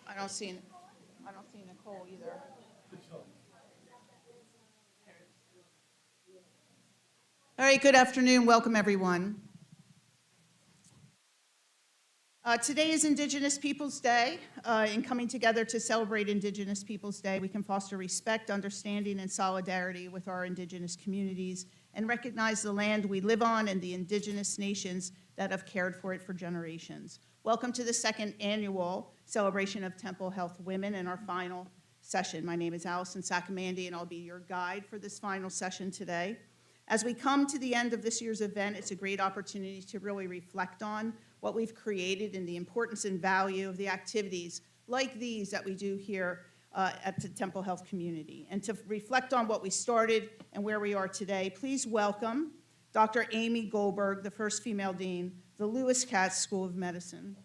I don't see, I don't see Nicole either. All right, good afternoon. Welcome, everyone. Today is Indigenous Peoples Day. In coming together to celebrate Indigenous Peoples Day, we can foster respect, understanding, and solidarity with our Indigenous communities and recognize the land we live on and the Indigenous nations that have cared for it for generations. Welcome to the second annual celebration of Temple Health Women and our final session. My name is Allison Sacamandi, and I'll be your guide for this final session today. As we come to the end of this year's event, it's a great opportunity to really reflect on what we've created and the importance and value of the activities like these that we do here at the Temple Health community. And to reflect on what we started and where we are today, please welcome Dr. Amy Goldberg, the first female dean of the Lewis Katz School of Medicine.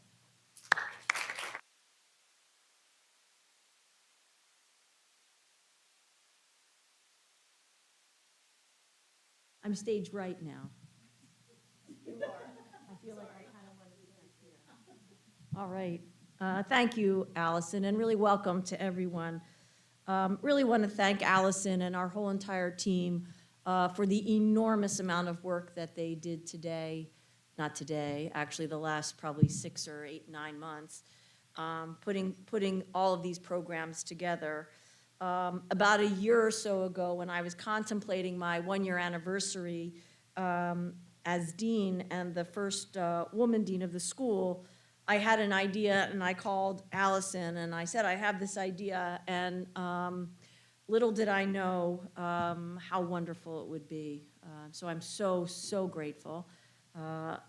I'm stage right now. You are. I feel like I kind of want to stand here. All right. Thank you, Allison, and really welcome to everyone. Really want to thank Allison and our whole entire team for the enormous amount of work that they did today. Not today, actually the last probably 6 or 8, 9 months, putting all of these programs together. About a year or so ago, when I was contemplating my 1-year anniversary as dean and the first woman dean of the school, I had an idea and I called Allison and I said, I have this idea, and little did I know how wonderful it would be. So I'm so grateful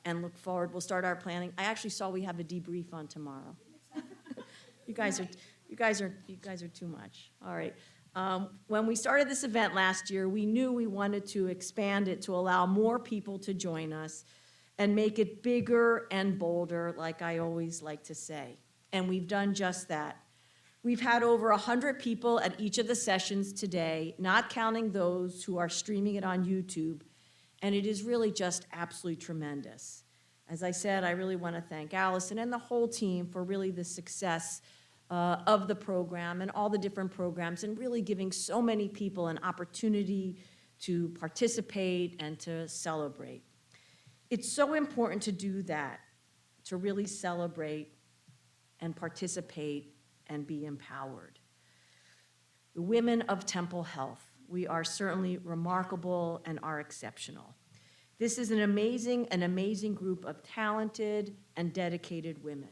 and look forward. We'll start our planning. I actually saw we have a debrief on tomorrow. You guys are too much. All right. When we started this event last year, we knew we wanted to expand it to allow more people to join us and make it bigger and bolder, like I always like to say. And we've done just that. We've had over 100 people at each of the sessions today, not counting those who are streaming it on YouTube. And it is really just absolutely tremendous. As I said, I really want to thank Allison and the whole team for really the success of the program and all the different programs, and really giving so many people an opportunity to participate and to celebrate. It's so important to do that, to really celebrate and participate and be empowered. The women of Temple Health, we are certainly remarkable and are exceptional. This is an amazing group of talented and dedicated women.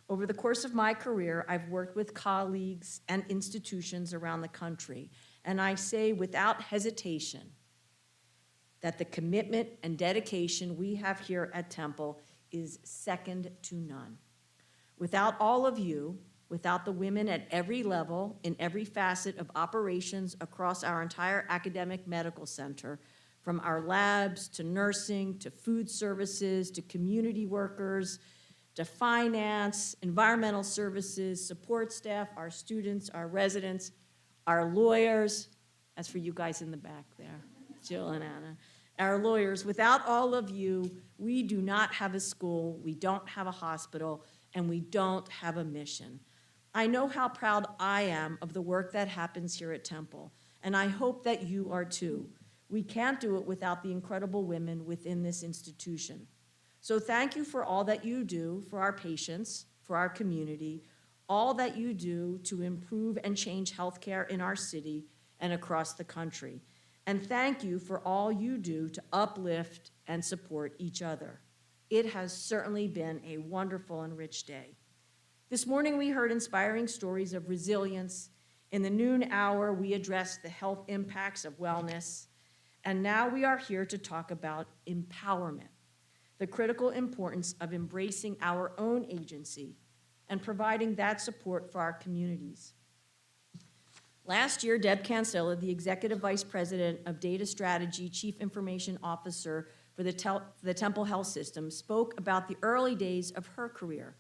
Over the course of my career, I've worked with colleagues and institutions around the country, and I say without hesitation that the commitment and dedication we have here at Temple is second to none. Without all of you, without the women at every level, in every facet of operations across our entire academic medical center, from our labs to nursing to food services to community workers to finance, environmental services, support staff, our students, our residents, our lawyers. That's for you guys in the back there, Jill and Anna. Our lawyers, without all of you, we do not have a school, we don't have a hospital, and we don't have a mission. I know how proud I am of the work that happens here at Temple, and I hope that you are too. We can't do it without the incredible women within this institution. So thank you for all that you do for our patients, for our community, all that you do to improve and change healthcare in our city and across the country. And thank you for all you do to uplift and support each other. It has certainly been a wonderful and rich day. This morning we heard inspiring stories of resilience. In the noon hour, we addressed the health impacts of wellness. And now we are here to talk about empowerment, the critical importance of embracing our own agency and providing that support for our communities. Last year, Deb Cancella, the Executive Vice President of Data Strategy, Chief Information Officer for the Temple Health System, spoke about the early days of her career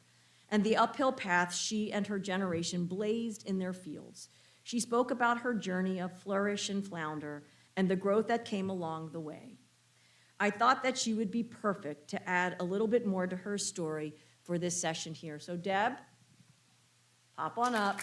and the uphill path she and her generation blazed in their fields. She spoke about her journey of flourish and flounder and the growth that came along the way. I thought that she would be perfect to add a little bit more to her story for this session here. So Deb, pop on up.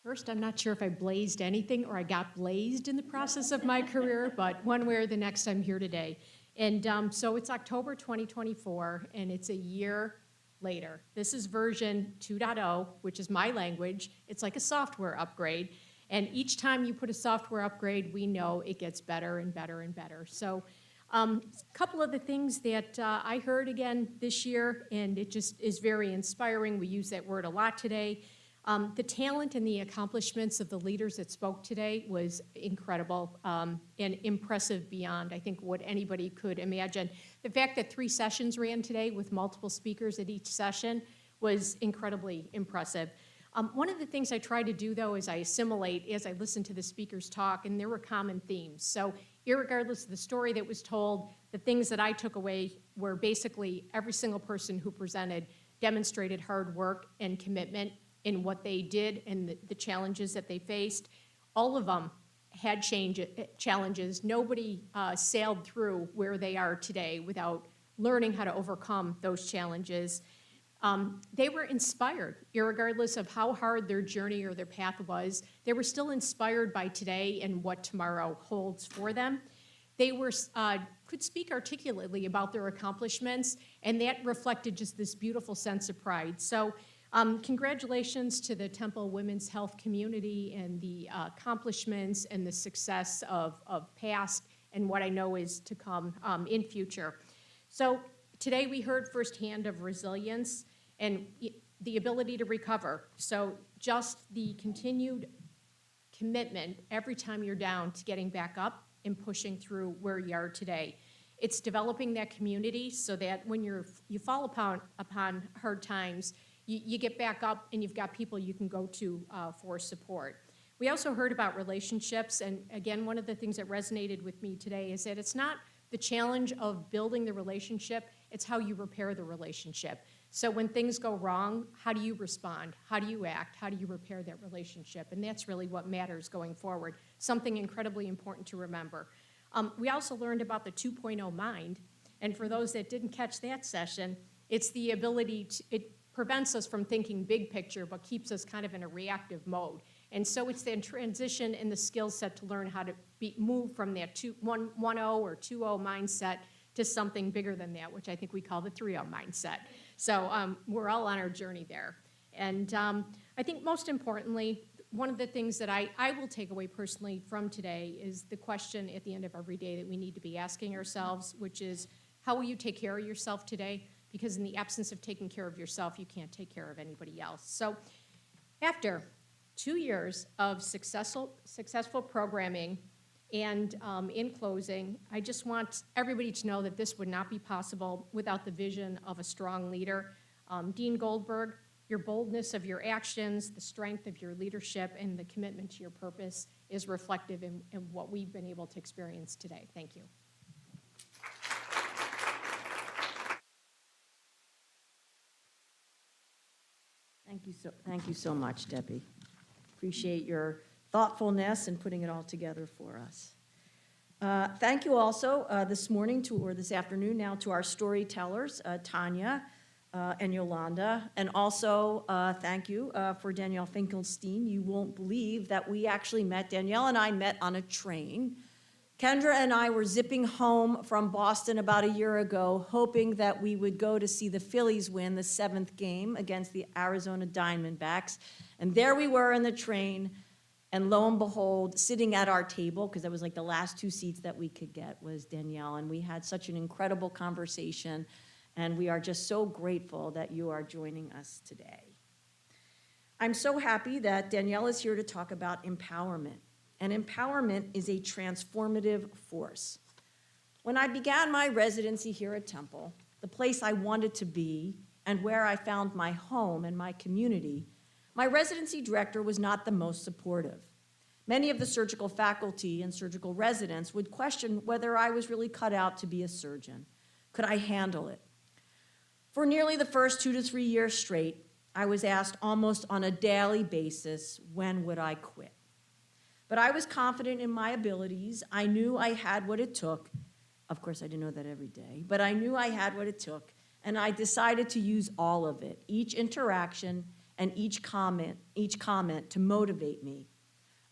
First, I'm not sure if I blazed anything or I got blazed in the process of my career, but one way or the next, I'm here today. And so it's October 2024, and it's a year later. This is version 2.0, which is my language. It's like a software upgrade. And each time you put a software upgrade, we know it gets better and better and better. So a couple of the things that I heard again this year, and it just is very inspiring. We use that word a lot today. The talent and the accomplishments of the leaders that spoke today was incredible and impressive beyond, I think, what anybody could imagine. The fact that 3 sessions ran today with multiple speakers at each session was incredibly impressive. One of the things I try to do, though, is I assimilate as I listen to the speakers talk, and there were common themes. So irregardless of the story that was told, the things that I took away were basically every single person who presented demonstrated hard work and commitment in what they did and the challenges that they faced. All of them had challenges. Nobody sailed through where they are today without learning how to overcome those challenges. They were inspired, irregardless of how hard their journey or their path was. They were still inspired by today and what tomorrow holds for them. They were could speak articulately about their accomplishments, and that reflected just this beautiful sense of pride. So congratulations to the Temple Women's Health community and the accomplishments and the success of past and what I know is to come in future. So today we heard firsthand of resilience and the ability to recover. So just the continued commitment every time you're down to getting back up and pushing through where you are today. It's developing that community so that when you fall upon hard times, you get back up and you've got people you can go to for support. We also heard about relationships, and again, one of the things that resonated with me today is that it's not the challenge of building the relationship, it's how you repair the relationship. So when things go wrong, how do you respond? How do you act? How do you repair that relationship? And that's really what matters going forward, something incredibly important to remember. We also learned about the 2.0 mind, and for those that didn't catch that session, it's the ability to, it prevents us from thinking big picture, but keeps us kind of in a reactive mode. And so it's the transition and the skill set to learn how to move from that 1.0 or 2.0 mindset to something bigger than that, which I think we call the 3.0 mindset. So we're all on our journey there. And I think most importantly, one of the things that I will take away personally from today is the question at the end of every day that we need to be asking ourselves, which is, how will you take care of yourself today? Because in the absence of taking care of yourself, you can't take care of anybody else. So after 2 years of successful programming, and in closing, I just want everybody to know that this would not be possible without the vision of a strong leader. Dean Goldberg, your boldness of your actions, the strength of your leadership, and the commitment to your purpose is reflective in what we've been able to experience today. Thank you. Thank you so much, Debbie. Appreciate your thoughtfulness and putting it all together for us. Thank you also this afternoon now to our storytellers, Tanya and Yolanda, and also thank you for Danielle Finkelstein. You won't believe that Danielle and I met on a train. Kendra and I were zipping home from Boston about a year ago, hoping that we would go to see the Phillies win the 7th game against the Arizona Diamondbacks. And there we were in the train, and lo and behold, sitting at our table, because that was like the last 2 seats that we could get, was Danielle. And we had such an incredible conversation, and we are just so grateful that you are joining us today. I'm so happy that Danielle is here to talk about empowerment. And empowerment is a transformative force. When I began my residency here at Temple, the place I wanted to be and where I found my home and my community, my residency director was not the most supportive. Many of the surgical faculty and surgical residents would question whether I was really cut out to be a surgeon. Could I handle it? For nearly the first 2 to 3 years straight, I was asked almost on a daily basis, when would I quit? But I was confident in my abilities. I knew I had what it took. Of course, I didn't know that every day, but I knew I had what it took, and I decided to use all of it, each interaction and each comment to motivate me.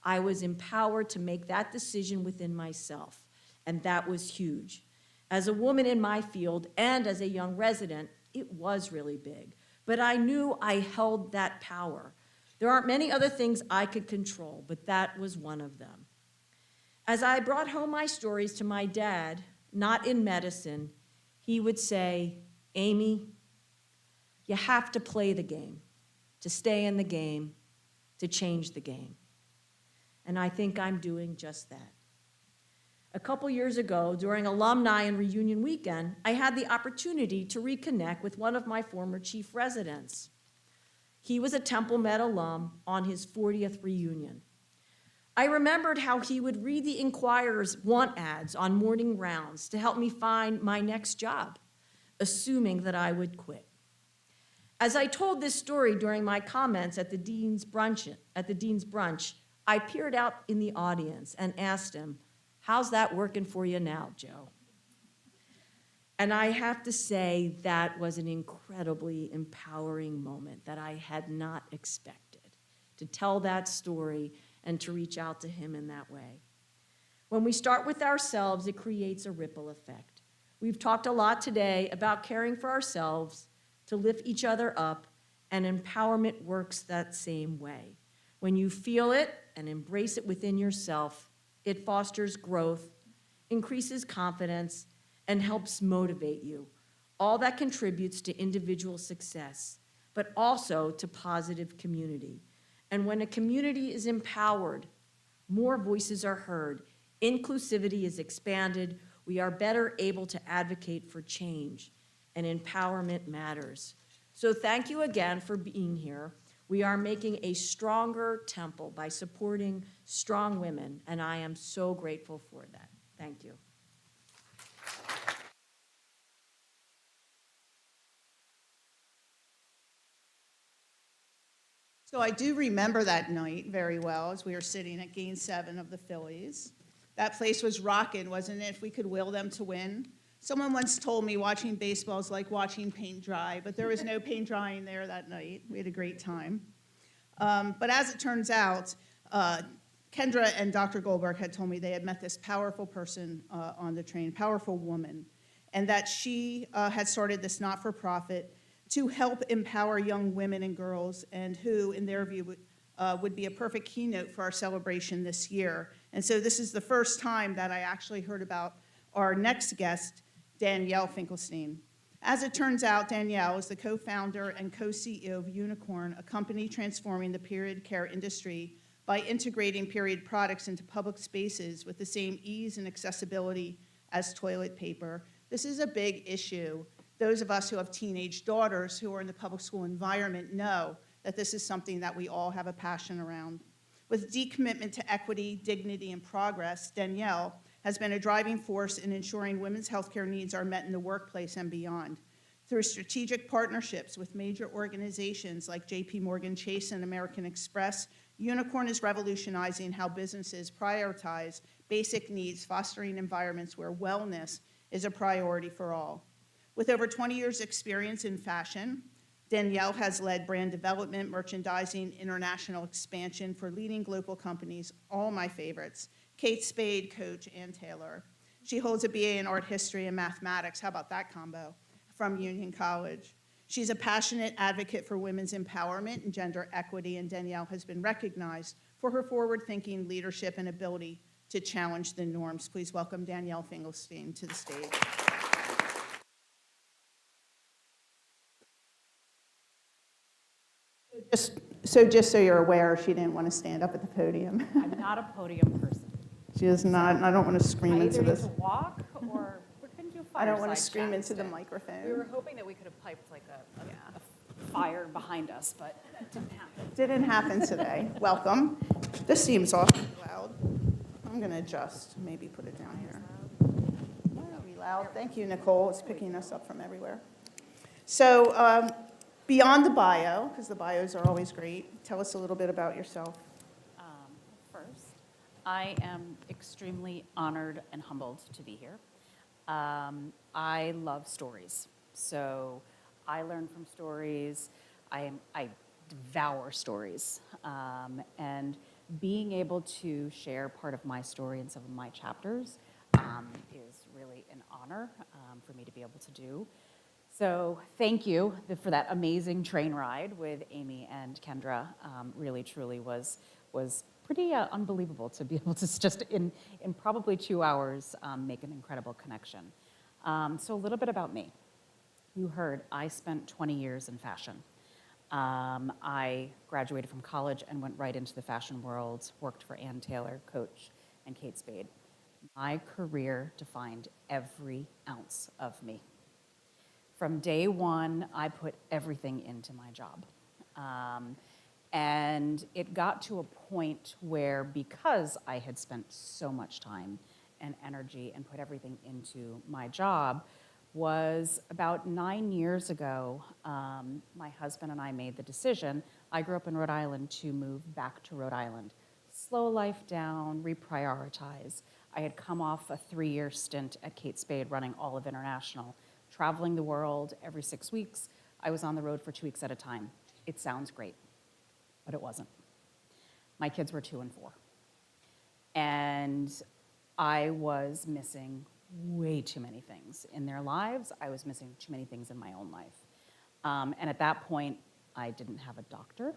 I was empowered to make that decision within myself, and that was huge. As a woman in my field and as a young resident, it was really big, but I knew I held that power. There aren't many other things I could control, but that was one of them. As I brought home my stories to my dad, not in medicine, he would say, Amy, you have to play the game, to stay in the game, to change the game. And I think I'm doing just that. A couple years ago, during alumni and reunion weekend, I had the opportunity to reconnect with one of my former chief residents. He was a Temple Med alum on his 40th reunion. I remembered how he would read the Inquirer's want ads on morning rounds to help me find my next job, assuming that I would quit. As I told this story during my comments at the Dean's brunch, I peered out in the audience and asked him, "How's that working for you now, Joe?" And I have to say that was an incredibly empowering moment that I had not expected, to tell that story and to reach out to him in that way. When we start with ourselves, it creates a ripple effect. We've talked a lot today about caring for ourselves, to lift each other up, and empowerment works that same way. When you feel it and embrace it within yourself, it fosters growth, increases confidence, and helps motivate you. All that contributes to individual success, but also to positive community. And when a community is empowered, more voices are heard, inclusivity is expanded, we are better able to advocate for change, and empowerment matters. So thank you again for being here. We are making a stronger Temple by supporting strong women, and I am so grateful for that. Thank you. So I do remember that night very well as we were sitting at Game 7 of the Phillies. That place was rocking, wasn't it, if we could will them to win? Someone once told me watching baseball is like watching paint dry, but there was no paint drying there that night. We had a great time. But as it turns out, Kendra and Dr. Goldberg had told me they had met this powerful person on the train, powerful woman, and that she had started this not-for-profit to help empower young women and girls, and who, in their view, would be a perfect keynote for our celebration this year. And so this is the first time that I actually heard about our next guest, Danielle Finkelstein. As it turns out, Danielle is the co-founder and co-CEO of Unicorn, a company transforming the period care industry by integrating period products into public spaces with the same ease and accessibility as toilet paper. This is a big issue. Those of us who have teenage daughters who are in the public school environment know that this is something that we all have a passion around. With deep commitment to equity, dignity, and progress, Danielle has been a driving force in ensuring women's healthcare needs are met in the workplace and beyond. Through strategic partnerships with major organizations like JP Morgan Chase and American Express, Unicorn is revolutionizing how businesses prioritize basic needs, fostering environments where wellness is a priority for all. With over 20 years' experience in fashion, Danielle has led brand development, merchandising, international expansion for leading global companies, all my favorites, Kate Spade, Coach, and Taylor. She holds a BA in art history and mathematics, how about that combo, from Union College. She's a passionate advocate for women's empowerment and gender equity, and Danielle has been recognized for her forward-thinking leadership and ability to challenge the norms. Please welcome Danielle Finkelstein to the stage. Just so you're aware, she didn't want to stand up at the podium. I'm not a podium person. She is not, and I don't want to scream I into either need this. to walk or we're going to do a I don't want to fireside scream chat into the instead. microphone. We were hoping that we could have piped like a fire behind us, but it didn't happen. Didn't happen today. Welcome. This seems awfully loud. I'm going to adjust, maybe put it down here. Very loud. Thank you, Nicole. It's picking us up from everywhere. So beyond the bio, because the bios are always great, tell us a little bit about yourself. First, I am extremely honored and humbled to be here. I love stories, so I learn from stories. I devour stories, and being able to share part of my story in some of my chapters is really an honor for me to be able to do. So thank you for that amazing train ride with Amy and Kendra. Really, truly was pretty unbelievable to be able to just in probably 2 hours make an incredible connection. So a little bit about me. You heard I spent 20 years in fashion. I graduated from college and went right into the fashion world, worked for Ann Taylor, Coach, and Kate Spade. My career defined every ounce of me. From day one, I put everything into my job. And it got to a point where, because I had spent so much time and energy and put everything into my job, was about 9 years ago, my husband and I made the decision. I grew up in Rhode Island, to move back to Rhode Island. Slow life down, reprioritize. I had come off a 3-year stint at Kate Spade running all of international, traveling the world every 6 weeks. I was on the road for 2 weeks at a time. It sounds great, but it wasn't. My kids were 2 and 4. And I was missing way too many things in their lives. I was missing too many things in my own life. And at that point, I didn't have a doctor.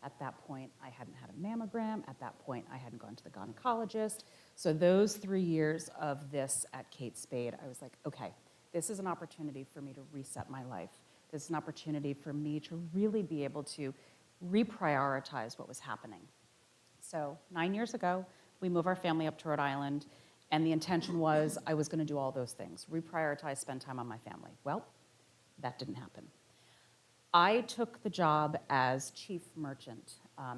At that point, I hadn't had a mammogram. At that point, I hadn't gone to the gynecologist. So those 3 years of this at Kate Spade, I was like, okay, this is an opportunity for me to reset my life. This is an opportunity for me to really be able to reprioritize what was happening. So 9 years ago, we moved our family up to Rhode Island, and the intention was I was going to do all those things, reprioritize, spend time on my family. Well, that didn't happen. I took the job as chief merchant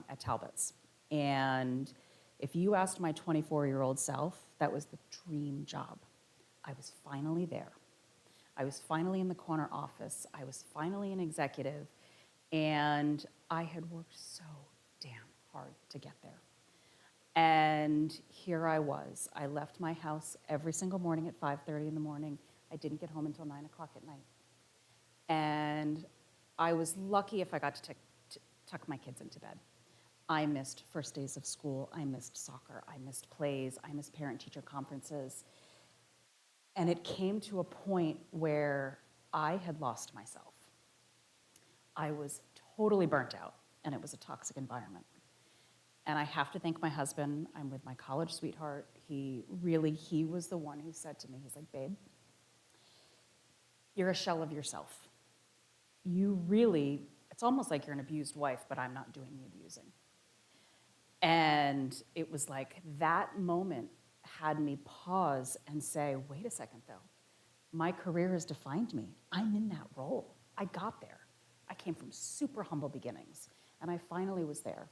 at Talbot's. And if you asked my 24-year-old self, that was the dream job. I was finally there. I was finally in the corner office. I was finally an executive. And I had worked so damn hard to get there. And here I was. I left my house every single morning at 5:30 in the morning. I didn't get home until 9 o'clock at night. And I was lucky if I got to tuck my kids into bed. I missed first days of school. I missed soccer. I missed plays. I missed parent-teacher conferences. And it came to a point where I had lost myself. I was totally burnt out, and it was a toxic environment. And I have to thank my husband. I'm with my college sweetheart. He was the one who said to me, he's like, babe, you're a shell of yourself. It's almost like you're an abused wife, but I'm not doing the abusing. And it was like that moment had me pause and say, wait a second though, my career has defined me. I'm in that role. I got there. I came from super humble beginnings, and I finally was there.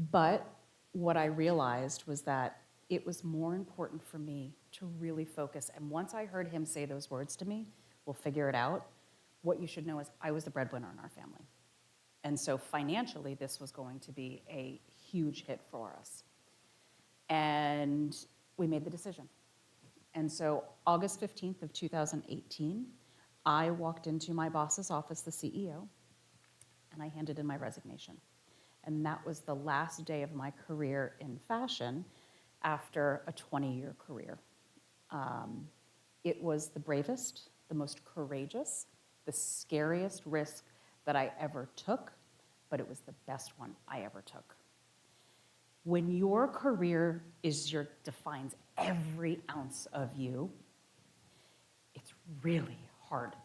But what I realized was that it was more important for me to really focus. And once I heard him say those words to me, we'll figure it out, what you should know is I was the breadwinner in our family. And so financially, this was going to be a huge hit for us. And we made the decision. And so August 15th of 2018, I walked into my boss's office, the CEO, and I handed in my resignation. And that was the last day of my career in fashion after a 20-year career. It was the bravest, the most courageous, the scariest risk that I ever took, but it was the best one I ever took. When your career defines every ounce of you, it's really hard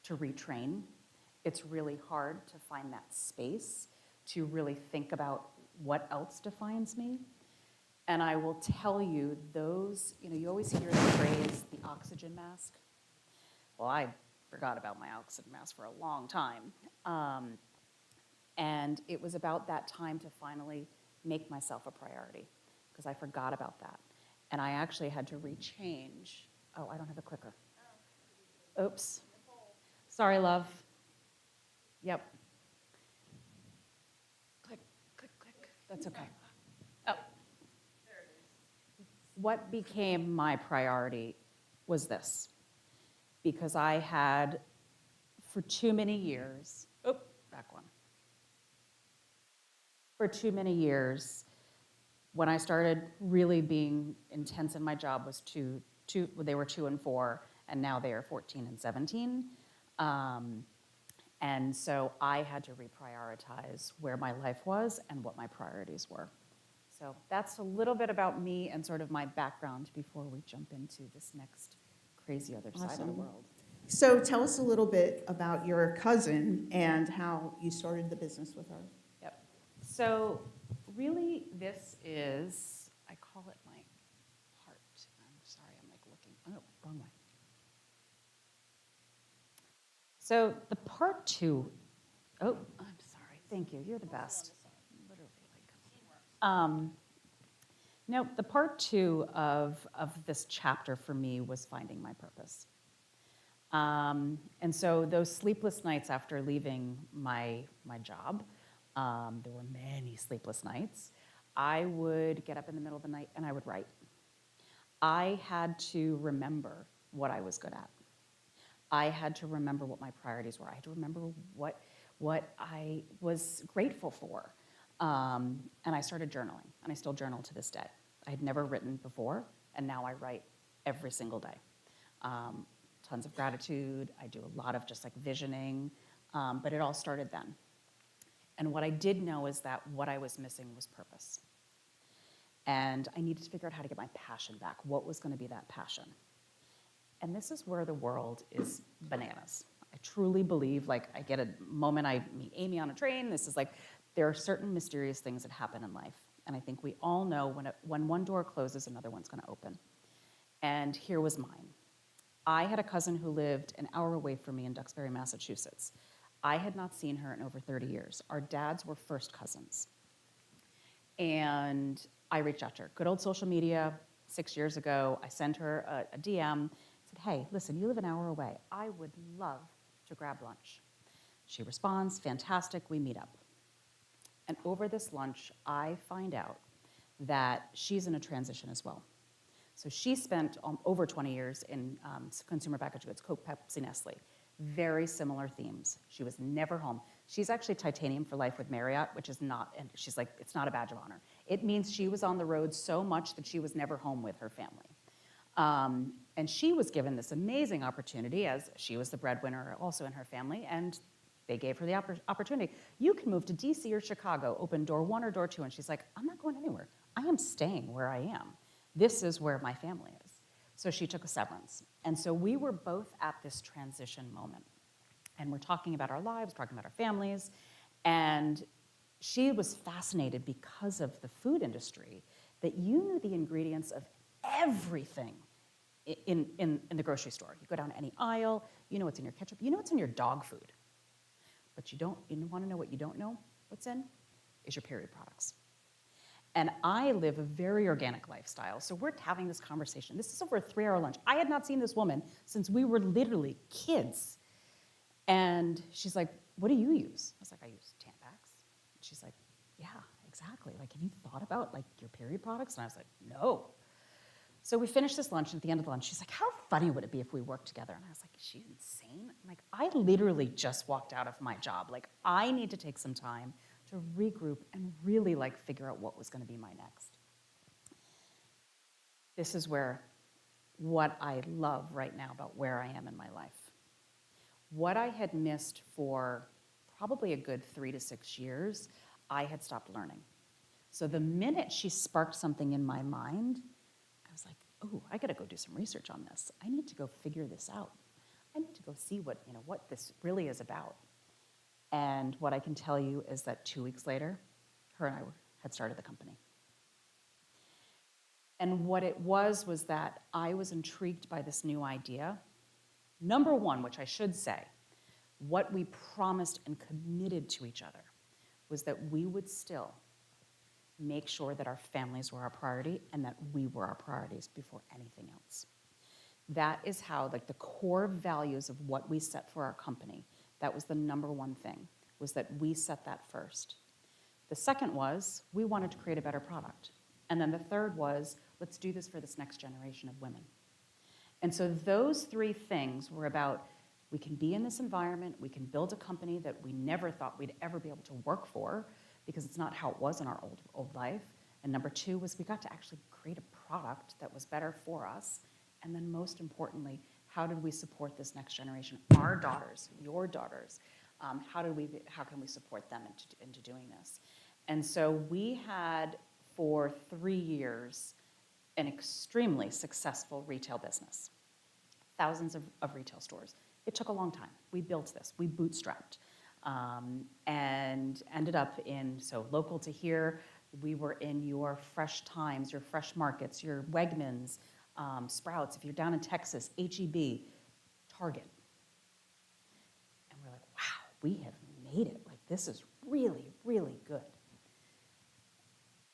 to retrain. It's really hard to find that space to really think about what else defines me. And I will tell you, you always hear the phrase, the oxygen mask. Well, I forgot about my oxygen mask for a long time. And it was about that time to finally make myself a priority, because I forgot about that. And I actually had to rechange. Oh, I don't have a clicker. Oops. Sorry, love. Yep. Click, click, click. That's okay. what became my priority was this. Because I had, for too many years, back one. For too many years, when I started really being intense in my job was they were 2 and 4, and now they are 14 and 17. And so I had to reprioritize where my life was and what my priorities were. So that's a little bit about me and sort of my background before we jump into this next crazy other side of the Awesome. world. So tell us a little bit about your cousin and how you started the business with her. Yep. So really, this is, I call it my heart. I'm sorry, I'm like looking, wrong way. So the part 2, I'm sorry, thank you, you're the best. Literally, no, the part 2 of this chapter for me was finding my purpose. And so those sleepless nights after leaving my job, there were many sleepless nights, I would get up in the middle of the night and I would write. I had to remember what I was good at. I had to remember what my priorities were. I had to remember what I was grateful for. And I started journaling, and I still journal to this day. I had never written before, and now I write every single day. Tons of gratitude. I do a lot of just like visioning, but it all started then. And what I did know is that what I was missing was purpose. And I needed to figure out how to get my passion back. What was going to be that passion? And this is where the world is bananas. I truly believe, like, I get a moment, I meet Amy on a train. This is like, there are certain mysterious things that happen in life. And I think we all know when one door closes, another one's going to open. And here was mine. I had a cousin who lived an hour away from me in Duxbury, Massachusetts. I had not seen her in over 30 years. Our dads were first cousins. And I reached out to her. Good old social media, 6 years ago. I sent her a DM, said, hey, listen, you live an hour away. I would love to grab lunch. She responds, fantastic, we meet up. And over this lunch, I find out that she's in a transition as well. So she spent over 20 years in consumer packaged goods, Coke, Pepsi, Nestle. Very similar themes. She was never home. She's actually Titanium for Life with Marriott, which is not, and she's like, it's not a badge of honor. It means she was on the road so much that she was never home with her family. And she was given this amazing opportunity, as she was the breadwinner also in her family, and they gave her the opportunity. You can move to DC or Chicago, open door 1 or door 2, and she's like, I'm not going anywhere. I am staying where I am. This is where my family is. So she took a severance. And so we were both at this transition moment. And we're talking about our lives, talking about our families. And she was fascinated because of the food industry that you knew the ingredients of everything in the grocery store. You go down any aisle, you know what's in your ketchup, you know what's in your dog food. But you want to know what you don't know what's in? Is your period products. And I live a very organic lifestyle, so we're having this conversation. This is over a 3-hour lunch. I had not seen this woman since we were literally kids. And she's like, what do you use? I was like, I use Tampax. She's like, yeah, exactly. Like, have you thought about like your period products? And I was like, no. So we finished this lunch, and at the end of the lunch, she's like, how funny would it be if we worked together? And I was like, is she insane? I'm like, I literally just walked out of my job. Like, I need to take some time to regroup and really like figure out what was going to be my next. This is where what I love right now about where I am in my life. What I had missed for probably a good 3 to 6 years, I had stopped learning. So the minute she sparked something in my mind, I was like, oh, I got to go do some research on this. I need to go figure this out. I need to go see what this really is about. And what I can tell you is that 2 weeks later, her and I had started the company. And what it was that I was intrigued by this new idea. Number one, which I should say, what we promised and committed to each other was that we would still make sure that our families were our priority and that we were our priorities before anything else. That is how, like, the core values of what we set for our company, that was the number one thing, was that we set that first. The second was we wanted to create a better product. And then the third was, let's do this for this next generation of women. And so those three things were about, we can be in this environment, we can build a company that we never thought we'd ever be able to work for, because it's not how it was in our old life. And number two was, we got to actually create a product that was better for us. And then most importantly, how did we support this next generation, our daughters, your daughters? How can we support them into doing this? And so we had, for 3 years, an extremely successful retail business. Thousands of retail stores. It took a long time. We built this, we bootstrapped, and ended up in, so local to here, we were in your Fresh Times, your Fresh Markets, your Wegmans, Sprouts, if you're down in Texas, H-E-B, Target. And we're like, wow, we have made it. Like, this is really, really good.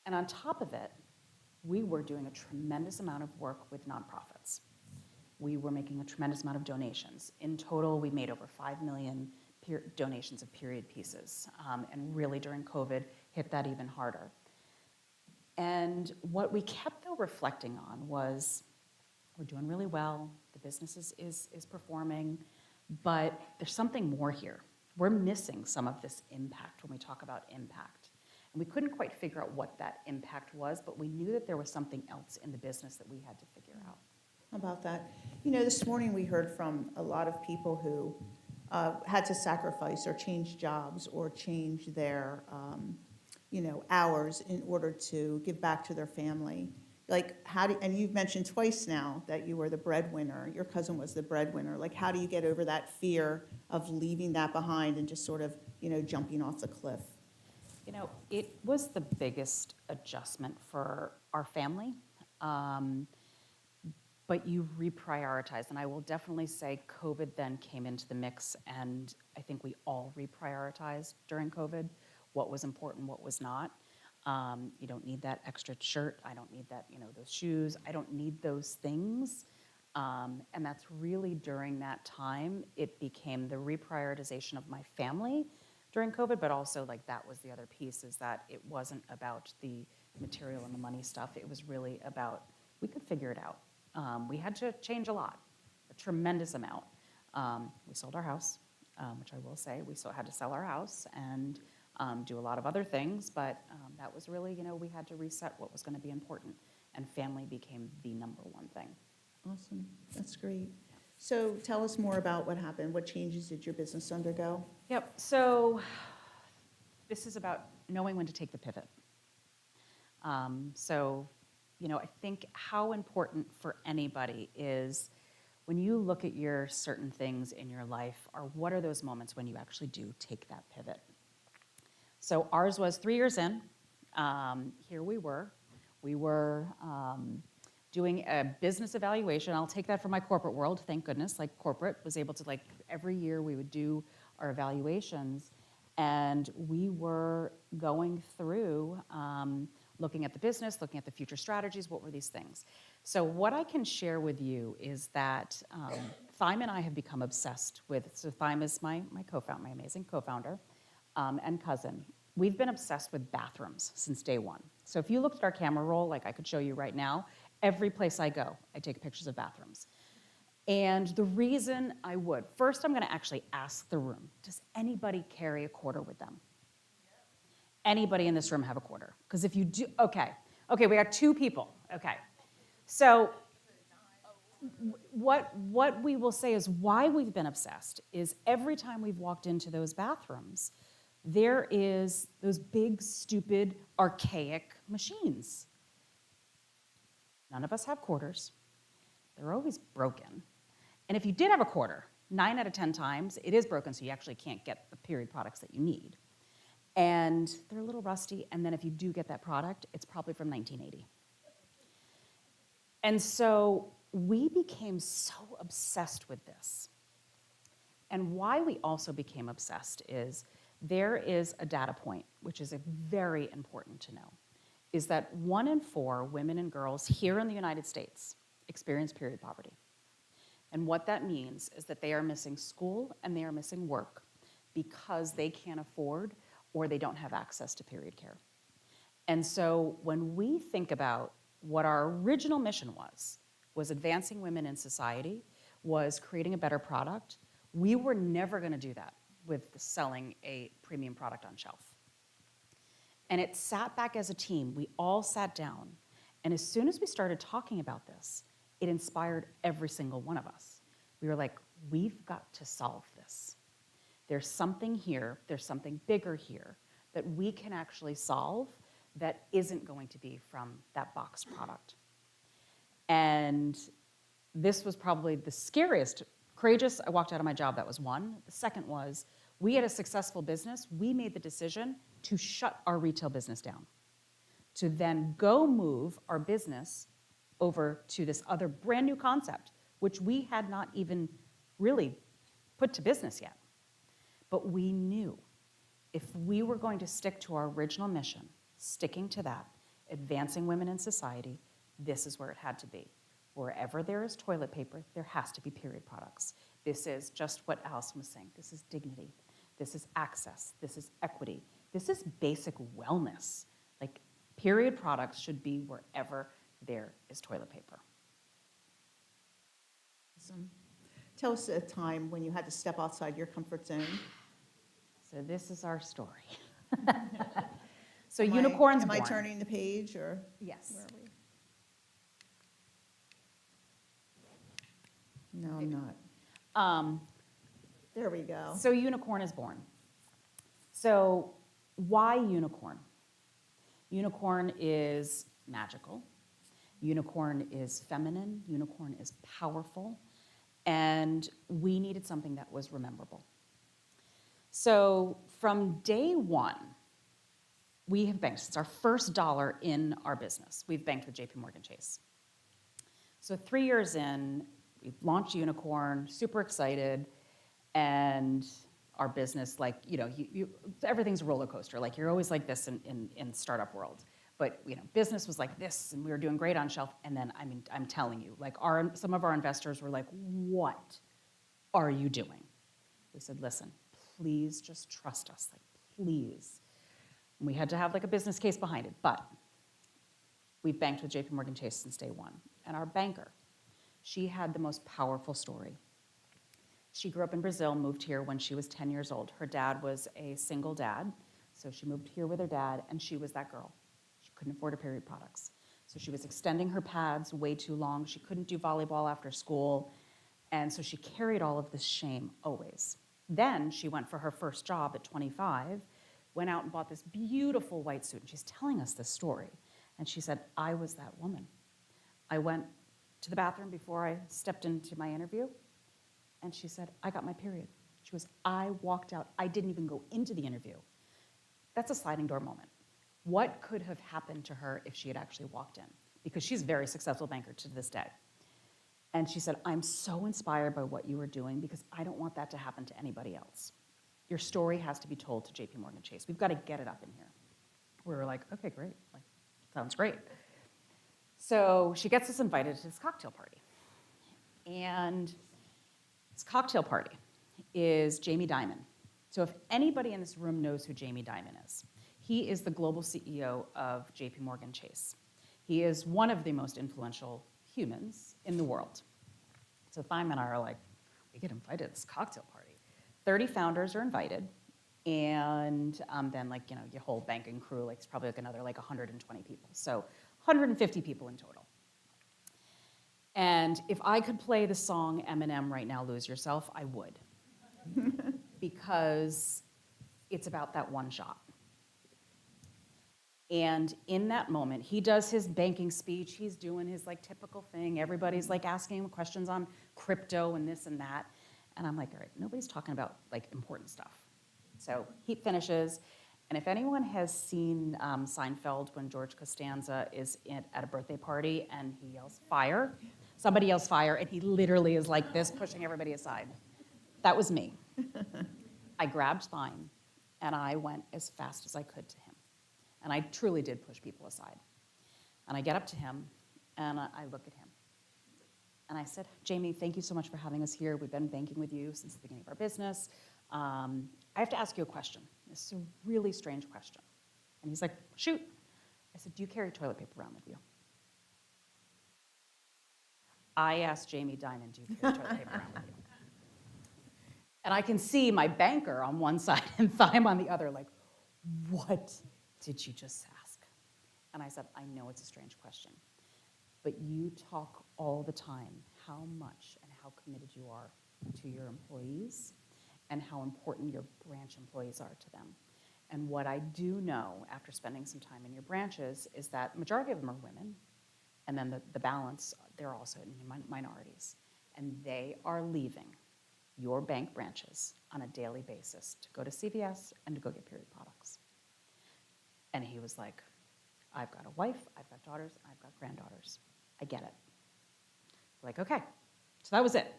And on top of it, we were doing a tremendous amount of work with nonprofits. We were making a tremendous amount of donations. In total, we made over 5 million donations of period pieces, and really during COVID, hit that even harder. And what we kept, though, reflecting on was, we're doing really well, the business is performing, but there's something more here. We're missing some of this impact when we talk about impact. And we couldn't quite figure out what that impact was, but we knew that there was something else in the business that we had to figure out. How about that? You know, this morning we heard from a lot of people who had to sacrifice or change jobs or change their, hours in order to give back to their family. Like, and you've mentioned twice now that you were the breadwinner, your cousin was the breadwinner. Like, how do you get over that fear of leaving that behind and just sort of, jumping off the cliff? It was the biggest adjustment for our family, but you reprioritize. And I will definitely say COVID then came into the mix, and I think we all reprioritized during COVID, what was important, what was not. You don't need that extra shirt. I don't need that, those shoes. I don't need those things. And that's really during that time, it became the reprioritization of my family during COVID, but also like that was the other piece, is that it wasn't about the material and the money stuff. It was really about, we could figure it out. We had to change a lot, a tremendous amount. We sold our house, which I will say, we still had to sell our house and do a lot of other things, but that was really, we had to reset what was going to be important, and family became the number one thing. Awesome, that's great. So tell us more about what happened. What changes did your business undergo? Yep, so this is about knowing when to take the pivot. I think how important for anybody is when you look at your certain things in your life, or what are those moments when you actually do take that pivot? So ours was 3 years in. Here we were. We were doing a business evaluation. I'll take that from my corporate world, thank goodness. Like, corporate was able to, every year we would do our evaluations, and we were going through looking at the business, looking at the future strategies, what were these things. So what I can share with you is that Thyme and I have become obsessed with, so Thyme is my co-founder, my amazing co-founder, and cousin. We've been obsessed with bathrooms since day one. So if you looked at our camera roll, like I could show you right now, every place I go, I take pictures of bathrooms. And the reason I would, first I'm gonna actually ask the room, does anybody carry a quarter with them? Anybody in this room have a quarter? Because if you do, okay, we got 2 people, okay. So what we will say is why we've been obsessed is every time we've walked into those bathrooms, there is those big, stupid, archaic machines. None of us have quarters. They're always broken. And if you did have a quarter, 9 out of 10 times, it is broken, so you actually can't get the period products that you need. And they're a little rusty, and then if you do get that product, it's probably from 1980. And so we became so obsessed with this. And why we also became obsessed is there is a data point, which is very important to know, is that 1 in 4 women and girls here in the United States experience period poverty. And what that means is that they are missing school and they are missing work because they can't afford or they don't have access to period care. And so when we think about what our original mission was advancing women in society, was creating a better product, we were never going to do that with selling a premium product on shelf. And it sat back as a team. We all sat down. And as soon as we started talking about this, it inspired every single one of us. We were like, we've got to solve this. There's something here, there's something bigger here that we can actually solve that isn't going to be from that boxed product. And this was probably the scariest. Courageous, I walked out of my job, that was one. The second was, we had a successful business, we made the decision to shut our retail business down, to then go move our business over to this other brand new concept, which we had not even really put to business yet. But we knew if we were going to stick to our original mission, sticking to that, advancing women in society, this is where it had to be. Wherever there is toilet paper, there has to be period products. This is just what Allison was saying. This is dignity. This is access. This is equity. This is basic wellness. Like, period products should be wherever there is toilet paper. Awesome. Tell us a time when you had to step outside your comfort zone. So this is our story. So Unicorn's Am I born. turning the page, or Yes. where are we? No, I'm not. There we go. So Unicorn is born. So why unicorn? Unicorn is magical. Unicorn is feminine. Unicorn is powerful. And we needed something that was rememberable. So from day one, we have banked. It's our first dollar in our business. We've banked with JPMorgan Chase. So 3 years in, we launched Unicorn, super excited, and our business, like, everything's a roller coaster. Like, you're always like this in startup world. But, business was like this, and we were doing great on shelf. And then, I'm telling you, like, some of our investors were like, what are you doing? We said, listen, please just trust us, like, please. And we had to have, like, a business case behind it. But we've banked with JPMorgan Chase since day one. And our banker, she had the most powerful story. She grew up in Brazil, moved here when she was 10 years old. Her dad was a single dad, so she moved here with her dad, and she was that girl. She couldn't afford her period products. So she was extending her pads way too long. She couldn't do volleyball after school, and so she carried all of this shame always. Then she went for her first job at 25, went out and bought this beautiful white suit, and she's telling us this story. And she said, I was that woman. I went to the bathroom before I stepped into my interview, and she said, I got my period. She goes, I walked out. I didn't even go into the interview. That's a sliding door moment. What could have happened to her if she had actually walked in? Because she's a very successful banker to this day. And she said, I'm so inspired by what you were doing because I don't want that to happen to anybody else. Your story has to be told to JPMorgan Chase. We've got to get it up in here. We were like, okay, great. Like, sounds great. So she gets us invited to this cocktail party. And this cocktail party is Jamie Dimon. So if anybody in this room knows who Jamie Dimon is, he is the global CEO of JPMorgan Chase. He is one of the most influential humans in the world. So Thyme and I are like, we get invited to this cocktail party. 30 founders are invited, and then your whole banking crew, it's probably another 120 people. So 150 people in total. And if I could play the song Eminem right now, Lose Yourself, I would. Because it's about that one shot. And in that moment, he does his banking speech. He's doing his typical thing. Everybody's asking him questions on crypto and this and that. And I'm like, all right, nobody's talking about important stuff. So he finishes. And if anyone has seen Seinfeld when George Costanza is at a birthday party and he yells, fire, somebody yells fire, and he literally is like this, pushing everybody aside. That was me. I grabbed Thyme, and I went as fast as I could to him. And I truly did push people aside. And I get up to him, and I look at him. And I said, Jamie, thank you so much for having us here. We've been banking with you since the beginning of our business. I have to ask you a question. This is a really strange question. And he's like, shoot. I said, do you carry toilet paper around with you? I asked Jamie Dimon, do you carry toilet paper around with you? And I can see my banker on one side and Thyme on the other, like, what did you just ask? And I said, I know it's a strange question, but you talk all the time how much and how committed you are to your employees and how important your branch employees are to them. And what I do know after spending some time in your branches is that majority of them are women, and then the balance, they're also minorities. And they are leaving your bank branches on a daily basis to go to CVS and to go get period products. And he was like, I've got a wife, I've got daughters, I've got granddaughters. I get it. Like, okay. So that was it.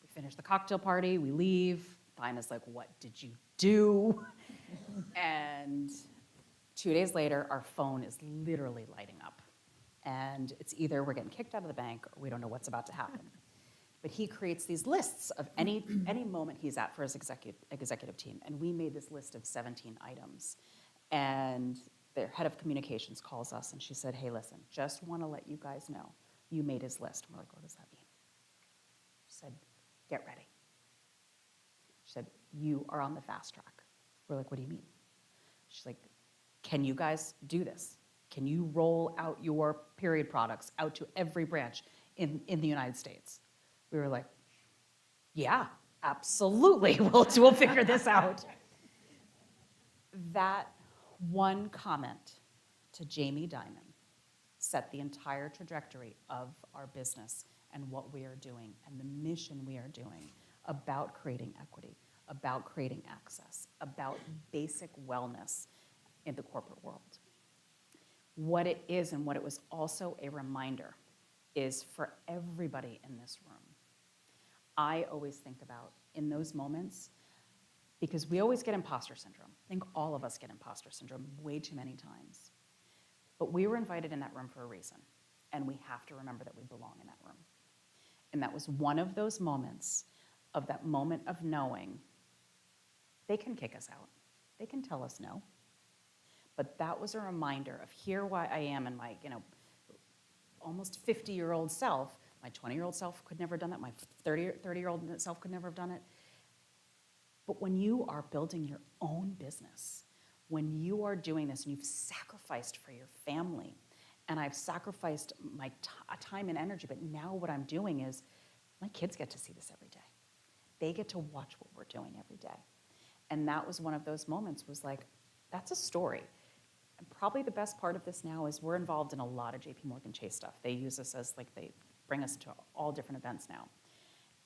We finished the cocktail party, we leave. Thyme is like, what did you do? And 2 days later, our phone is literally lighting up. And it's either we're getting kicked out of the bank or we don't know what's about to happen. But he creates these lists of any moment he's at for his executive team. And we made this list of 17 items. And their head of communications calls us and she said, hey, listen, just want to let you guys know, you made his list. And we're like, what does that mean? She said, get ready. She said, you are on the fast track. We're like, what do you mean? She's like, can you guys do this? Can you roll out your period products out to every branch in the United States? We were like, yeah, absolutely. We'll figure this out. That one comment to Jamie Dimon set the entire trajectory of our business and what we are doing and the mission we are doing about creating equity, about creating access, about basic wellness in the corporate world. What it is and what it was also a reminder is for everybody in this room. I always think about in those moments, because we always get imposter syndrome. I think all of us get imposter syndrome way too many times. But we were invited in that room for a reason, and we have to remember that we belong in that room. And that was one of those moments of that moment of knowing they can kick us out. They can tell us no. But that was a reminder of here why I am in my, almost 50-year-old self. My 20-year-old self could never have done that. My 30-year-old self could never have done it. But when you are building your own business, when you are doing this and you've sacrificed for your family, and I've sacrificed my time and energy, but now what I'm doing is my kids get to see this every day. They get to watch what we're doing every day. And that was one of those moments was like, that's a story. And probably the best part of this now is we're involved in a lot of JP Morgan Chase stuff. They use us as they bring us to all different events now.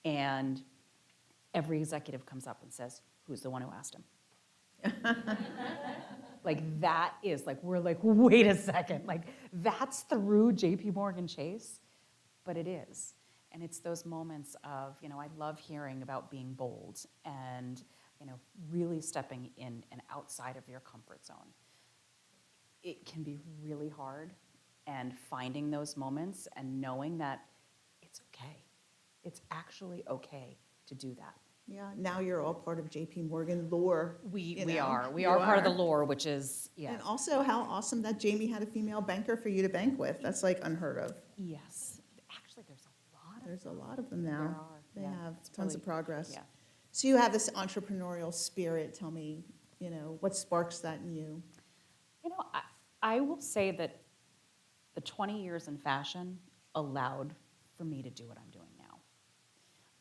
And every executive comes up and says, who's the one who asked him? That is we're like, wait a second, that's through JP Morgan Chase, but it is. And it's those moments of, I love hearing about being bold and, really stepping in and outside of your comfort zone. It can be really hard, and finding those moments and knowing that it's okay. It's actually okay to do that. Yeah, now you're all part of JP Morgan lore. We are part of the lore, which is, yes. And also how awesome that Jamie had a female banker for you to bank with. That's unheard of. Yes. Actually, there's a lot of There's a lot of them now. There are. They Yeah, have it's tons really- of progress. Yeah. So you have this entrepreneurial spirit. Tell me, what sparks that in you? I will say that the 20 years in fashion allowed for me to do what I'm doing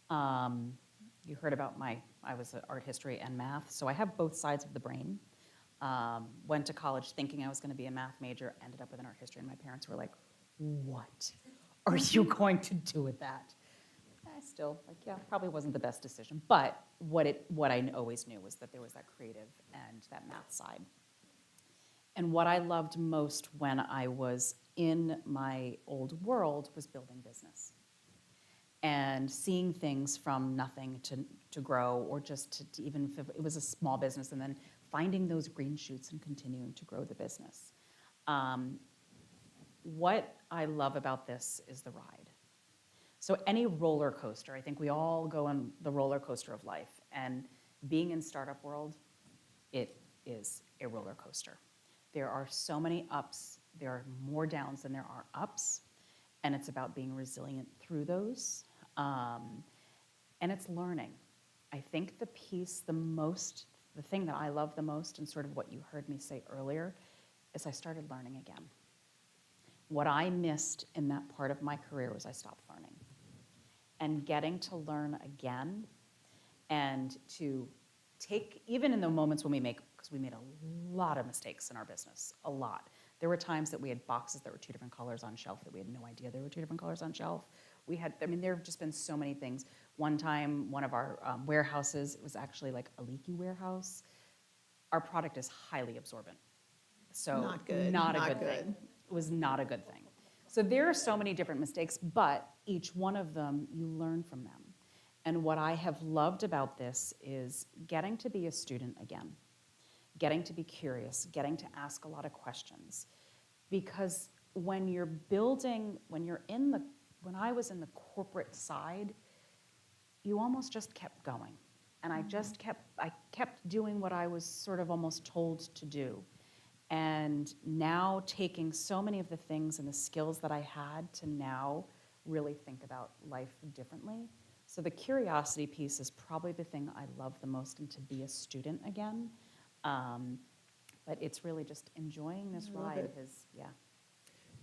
now. You heard about I was an art history and math, so I have both sides of the brain. Went to college thinking I was going to be a math major, ended up with an art history, and my parents were like, what are you going to do with that? I still, probably wasn't the best decision, but what I always knew was that there was that creative and that math side. And what I loved most when I was in my old world was building business. And seeing things from nothing to grow, or just to even if it was a small business, and then finding those green shoots and continuing to grow the business. What I love about this is the ride. So any roller coaster, I think we all go on the roller coaster of life. And being in startup world, it is a roller coaster. There are so many ups. There are more downs than there are ups. And it's about being resilient through those. And it's learning. I think the thing that I love the most, and sort of what you heard me say earlier, is I started learning again. What I missed in that part of my career was I stopped learning. And getting to learn again and to take, even in the moments when because we made a lot of mistakes in our business, a lot. There were times that we had boxes that were 2 different colors on shelf that we had no idea there were 2 different colors on shelf. There have just been so many things. One time, one of our warehouses, it was actually like a leaky warehouse. Our product is highly absorbent. So Not good, not a not good good. thing. It was not a good thing. So there are so many different mistakes, but each one of them, you learn from them. And what I have loved about this is getting to be a student again, getting to be curious, getting to ask a lot of questions. Because when I was in the corporate side, you almost just kept going. And I kept doing what I was sort of almost told to do. And now taking so many of the things and the skills that I had to now really think about life differently. So the curiosity piece is probably the thing I love the most, and to be a student again. But it's really just enjoying this I love ride. it. Yeah.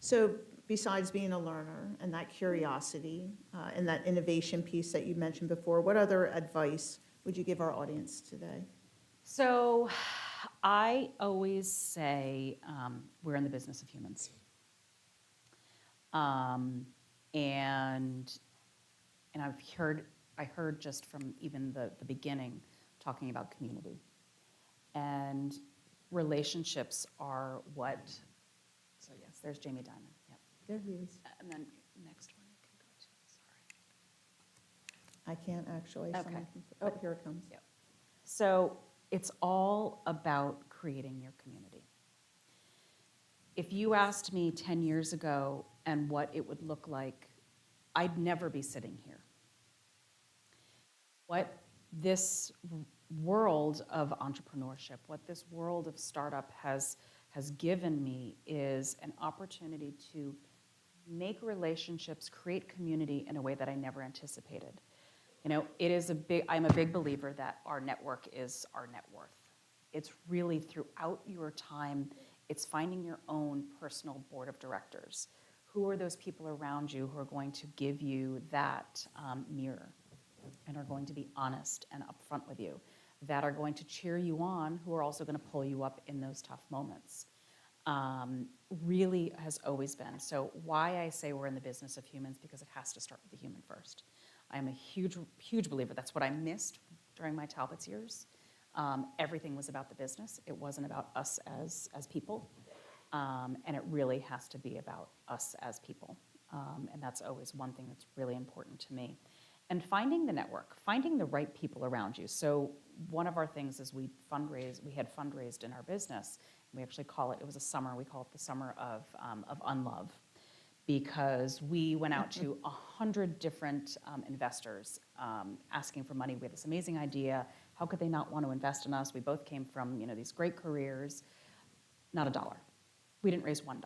So besides being a learner and that curiosity and that innovation piece that you mentioned before, what other advice would you give our audience today? So I always say we're in the business of humans. And I heard just from even the beginning talking about community. And relationships are what, so yes, there's Jamie Dimon, yep. There he is. And then next one you can go to, sorry. I can't actually. Okay. Someone can- Oh, here it comes. Yep. So it's all about creating your community. If you asked me 10 years ago and what it would look like, I'd never be sitting here. What this world of entrepreneurship, what this world of startup has given me is an opportunity to make relationships, create community in a way that I never anticipated. You know, I'm a big believer that our network is our net worth. It's really throughout your time, it's finding your own personal board of directors. Who are those people around you who are going to give you that mirror and are going to be honest and upfront with you, that are going to cheer you on, who are also going to pull you up in those tough moments? Really has always been. So why I say we're in the business of humans, because it has to start with the human first. I am a huge, huge believer. That's what I missed during my Talbot's years. Everything was about the business. It wasn't about us as people. And it really has to be about us as people. And that's always one thing that's really important to me. And finding the network, finding the right people around you. So one of our things is we had fundraised in our business. We actually it was a summer, we call it the summer of unlove. Because we went out to 100 different investors asking for money. We had this amazing idea. How could they not want to invest in us? We both came from these great careers. Not $1. We didn't raise $1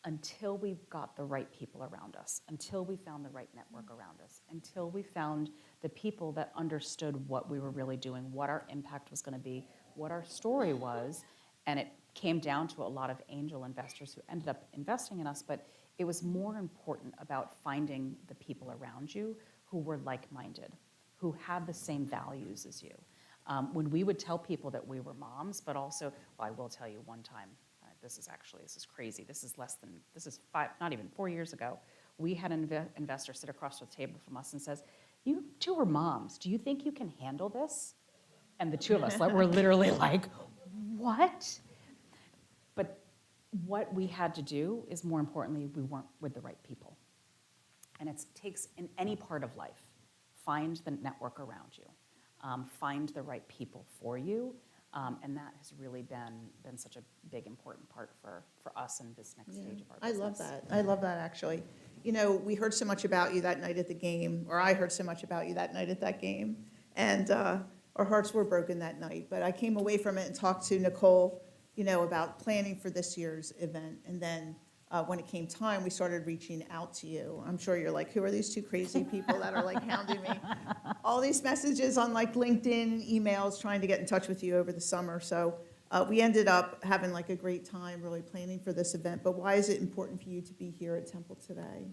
until we got the right people around us, until we found the right network around us, until we found the people that understood what we were really doing, what our impact was going to be, what our story was. And it came down to a lot of angel investors who ended up investing in us, but it was more important about finding the people around you who were like-minded, who had the same values as you. When we would tell people that we were moms, but also, well, I will tell you one time, this is crazy. This is not even 4 years ago. We had an investor sit across the table from us and says, "You two are moms. Do you think you can handle this?" And the two of us were literally like, "What?" But what we had to do is, more importantly, we weren't with the right people. And it takes, in any part of life, find the network around you. Find the right people for you. And that has really been such a big, important part for us in this next stage of our I business. love that. I love that, actually. We heard so much about you that night at the game, or I heard so much about you that night at that game, and our hearts were broken that night. But I came away from it and talked to Nicole about planning for this year's event. And then when it came time, we started reaching out to you. I'm sure you're like, who are these two crazy people that are like hounding me? All these messages on like LinkedIn, emails, trying to get in touch with you over the summer. So we ended up having like a great time really planning for this event. But why is it important for you to be here at Temple today?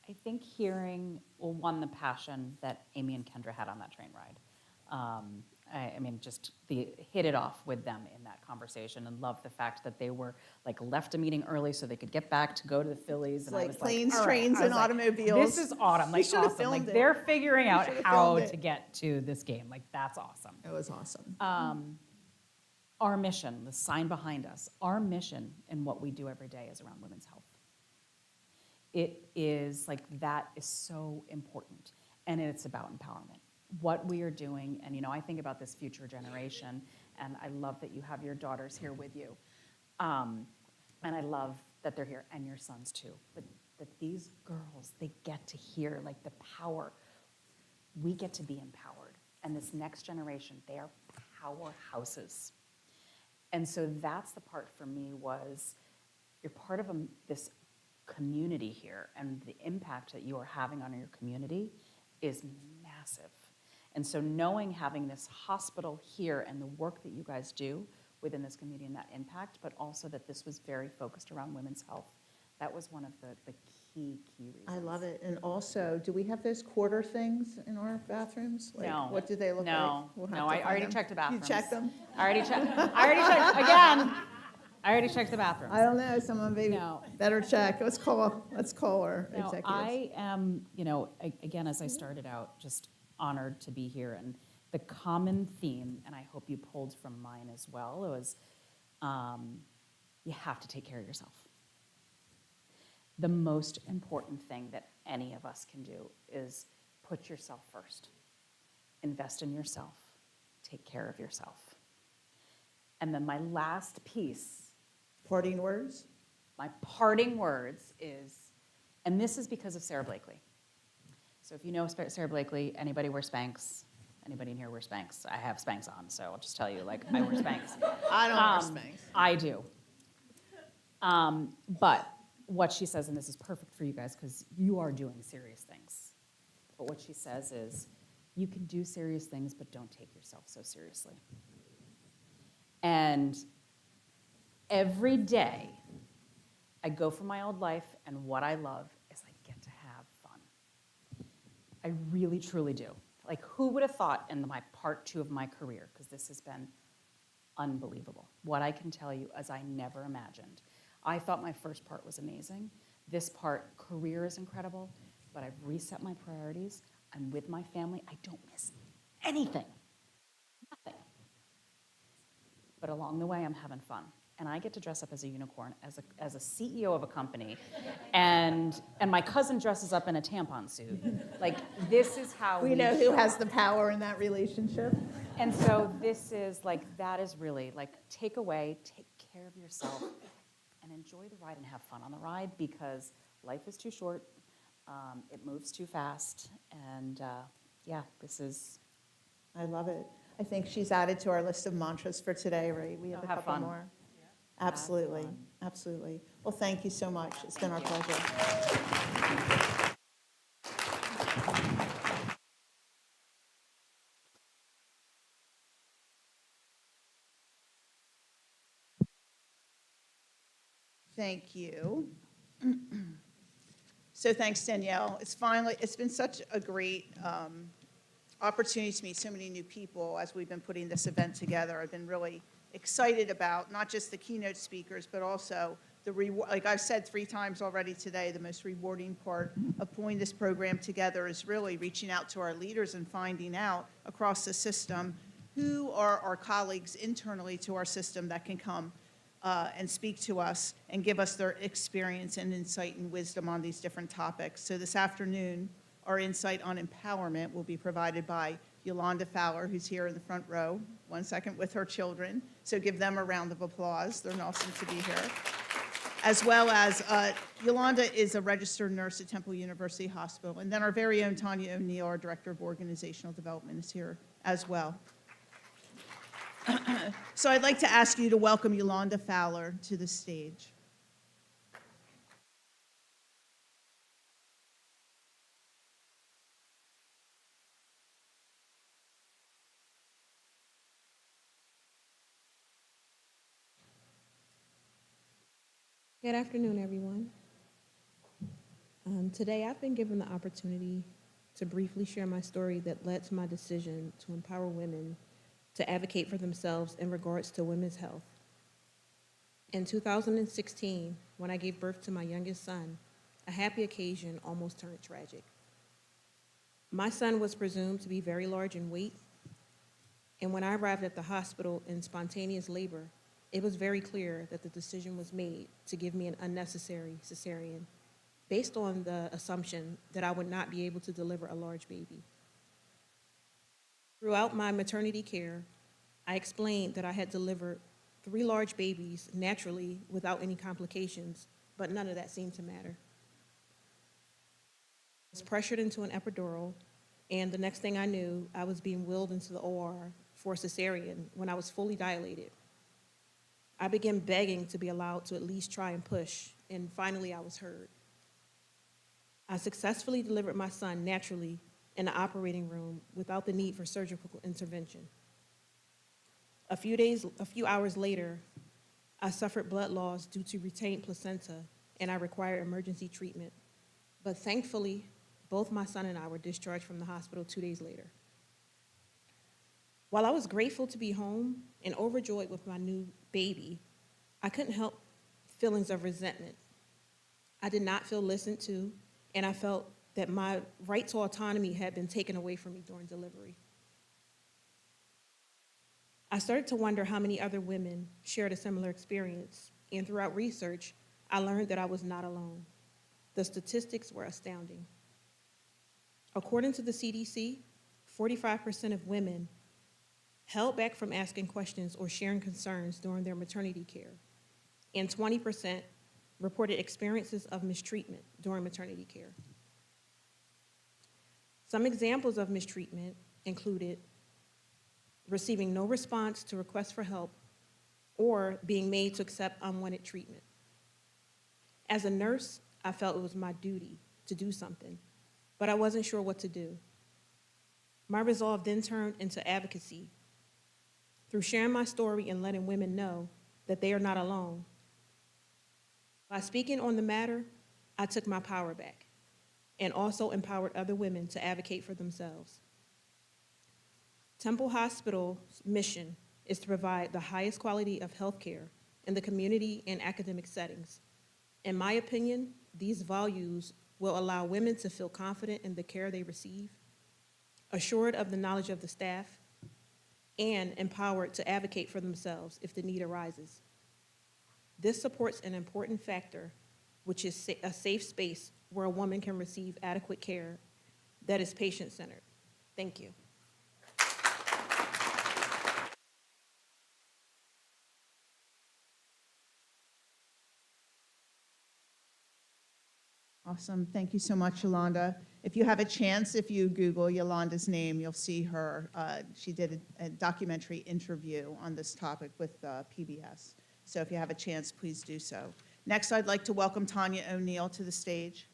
I think hearing, well, one, the passion that Amy and Kendra had on that train ride. I mean, just hit it off with them in that conversation, and love the fact that they were like left a meeting early so they could get back to go to the Phillies. And I Like was planes, all right. trains, I was and like, automobiles. This is autumn, We like should have awesome. filmed Like it. they're figuring out should have how filmed it. to get to this game. Like that's awesome. It was awesome. Our mission, the sign behind us, our mission and what we do every day is around women's health. It is like, that is so important, and it's about empowerment. What we are doing, and I think about this future generation, and I love that you have your daughters here with you. And I love that they're here, and your sons too. But that these girls, they get to hear like the power. We get to be empowered. And this next generation, they are powerhouses. And so that's the part for me was, you're part of this community here, and the impact that you are having on your community is massive. And so knowing, having this hospital here and the work that you guys do within this community and that impact, but also that this was very focused around women's health, that was one of the key reasons. I love it. And also, do we have those quarter things in our bathrooms? Like, No. what do they look like? No, We'll have no, to I find already them. checked the bathrooms. You checked them? I already checked, again, I already checked the bathrooms. I don't know, someone maybe No. better check. Let's call our No, executives. I am, again, as I started out, just honored to be here. And the common theme, and I hope you pulled from mine as well, was you have to take care of yourself. The most important thing that any of us can do is put yourself first. Invest in yourself. Take care of yourself. And then my last piece, Parting words? my parting words is, and this is because of Sarah Blakely. So if you know Sarah Blakely, anybody wear Spanx? Anybody in here wear Spanx? I have Spanx on, so I'll just tell you, like, I wear Spanx. I don't wear Spanx. I do. But what she says, and this is perfect for you guys because you are doing serious things, but what she says is, you can do serious things, but don't take yourself so seriously. And every day, I go for my old life, and what I love is I get to have fun. I really, truly do. Like, who would have thought in my part 2 of my career, because this has been unbelievable. What I can tell you is I never imagined. I thought my first part was amazing. This part, career is incredible, but I've reset my priorities. I'm with my family. I don't miss anything. Nothing. But along the way, I'm having fun. And I get to dress up as a unicorn, as a CEO of a company. And my cousin dresses up in a tampon suit. Like, this is how We know who has the power in that relationship. And so this is like, that is really like, take care of yourself, and enjoy the ride and have fun on the ride, because life is too short. It moves too fast. And yeah, this is. I love it. I think she's added to our list of mantras for today, right? We have a Have couple fun. more. Absolutely, fun. absolutely. Well, thank you so much. It's been our Thank you. pleasure. Thank you. So thanks, Danielle. It's been such a great opportunity to meet so many new people as we've been putting this event together. I've been really excited about not just the keynote speakers, but also like I've said 3 times already today, the most rewarding part of pulling this program together is really reaching out to our leaders and finding out across the system who are our colleagues internally to our system that can come and speak to us and give us their experience and insight and wisdom on these different topics. So this afternoon, our insight on empowerment will be provided by Yolanda Fowler, who's here in the front row, one second, with her children. So give them a round of applause. They're awesome to be here. As well as Yolanda is a registered nurse at Temple University Hospital. And then our very own Tanya O'Neill, our Director of Organizational Development, is here as well. So I'd like to ask you to welcome Yolanda Fowler to the stage. Good afternoon, everyone. Today, I've been given the opportunity to briefly share my story that led to my decision to empower women to advocate for themselves in regards to women's health. In 2016, when I gave birth to my youngest son, a happy occasion almost turned tragic. My son was presumed to be very large in weight, and when I arrived at the hospital in spontaneous labor, it was very clear that the decision was made to give me an unnecessary cesarean based on the assumption that I would not be able to deliver a large baby. Throughout my maternity care, I explained that I had delivered 3 large babies naturally without any complications, but none of that seemed to matter. I was pressured into an epidural, and the next thing I knew, I was being wheeled into the OR for a cesarean when I was fully dilated. I began begging to be allowed to at least try and push, and finally I was heard. I successfully delivered my son naturally in the operating room without the need for surgical intervention. A few hours later, I suffered blood loss due to retained placenta, and I required emergency treatment. But thankfully, both my son and I were discharged from the hospital 2 days later. While I was grateful to be home and overjoyed with my new baby, I couldn't help feelings of resentment. I did not feel listened to, and I felt that my right to autonomy had been taken away from me during delivery. I started to wonder how many other women shared a similar experience, and throughout research, I learned that I was not alone. The statistics were astounding. According to the CDC, 45% of women held back from asking questions or sharing concerns during their maternity care, and 20% reported experiences of mistreatment during maternity care. Some examples of mistreatment included receiving no response to requests for help or being made to accept unwanted treatment. As a nurse, I felt it was my duty to do something, but I wasn't sure what to do. My resolve then turned into advocacy. Through sharing my story and letting women know that they are not alone. By speaking on the matter, I took my power back and also empowered other women to advocate for themselves. Temple Hospital's mission is to provide the highest quality of healthcare in the community and academic settings. In my opinion, these values will allow women to feel confident in the care they receive, assured of the knowledge of the staff, and empowered to advocate for themselves if the need arises. This supports an important factor, which is a safe space where a woman can receive adequate care that is patient-centered. Thank you. Awesome. Thank you so much, Yolanda. If you have a chance, if you Google Yolanda's name, you'll see her. She did a documentary interview on this topic with PBS. So if you have a chance, please do so. Next, I'd like to welcome Tanya O'Neill to the stage.